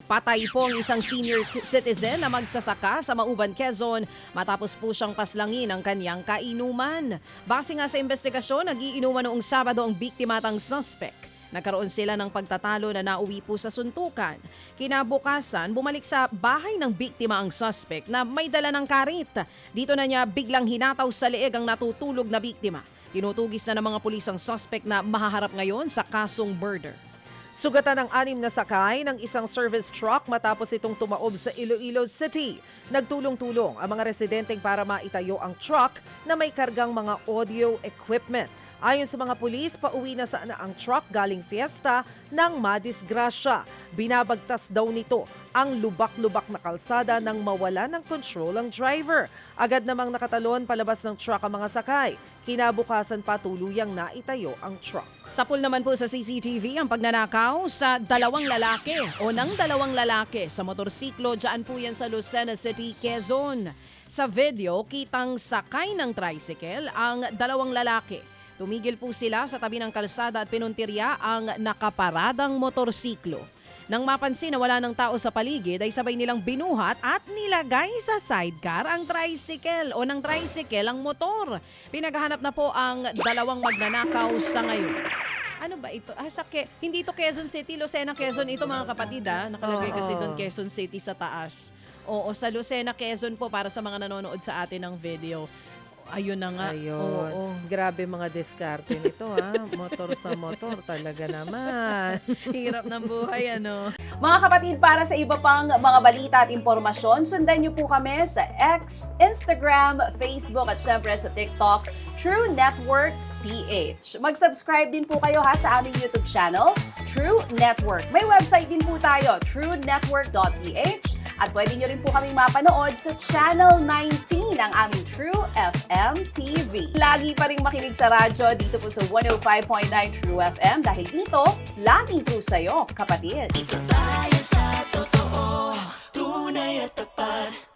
Patay po ang isang senior citizen na magsasaka sa Mauban, Quezon matapos po siyang paslangin ang kanyang kainuman. Base nga sa investigasyon, nagiinuman noong Sabado ang biktima at ang suspect. Nagkaroon sila ng pagtatalo na nauwi po sa suntukan. Kinabukasan, bumalik sa bahay ng biktima ang suspect na may dala ng karit. Dito na niya biglang hinataw sa leeg ang natutulog na biktima. Tinutugis na ng mga pulis ang suspect na mahaharap ngayon sa kasong murder. Sugatan ng 6 na sakay ng isang service truck matapos itong tumaob sa Iloilo City. Nagtulong-tulong ang mga residenteng para maitayo ang truck na may kargang mga audio equipment. Ayon sa mga pulis, pauwi na sana ang truck galing fiesta ng madisgrasya. Binabagtas daw nito ang lubak-lubak na kalsada nang mawala ng control ang driver. Agad namang nakatalon palabas ng truck ang mga sakay. Kinabukasan pa tuluyang naitayo ang truck. Sapul naman po sa CCTV ang pagnanakaw sa dalawang lalaki sa motorsiklo. Diyan po yan sa Lucena City, Quezon. Sa video, kitang sakay ng tricycle ang dalawang lalaki. Tumigil po sila sa tabi ng kalsada at pinuntirya ang nakaparadang motorsiklo. Nang mapansin na wala ng tao sa paligid ay sabay nilang binuhat at nilagay sa sidecar ang tricycle o ng tricycle ang motor. Pinaghahanap na po ang dalawang magnanakaw sa ngayon. Ano ba ito? Hindi ito Quezon City, Lucena, Quezon. Ito mga kapatid nakalagay kasi doon Quezon City sa taas. Oo, sa Lucena, Quezon po para sa mga nanonood sa atin ng video. Ayun na nga. Ayun. Oo. Grabe mga diskarte nito Motor sa motor talaga naman. Hirap ng buhay, ano? Mga kapatid, para sa iba pang mga balita at impormasyon, sundan niyo po kami sa X, Instagram, Facebook at syempre sa TikTok, True Network PH. Mag-subscribe din po kayo sa aming YouTube channel, True Network. May website din po tayo, truenetwork.ph. At pwede nyo rin po kaming mapanood sa Channel 19 ng aming True FM TV. Lagi pa rin makinig sa radyo dito po sa 105.9 True FM dahil dito, laging true sa'yo, kapatid. Ito tayo sa totoo, tunay at tapat.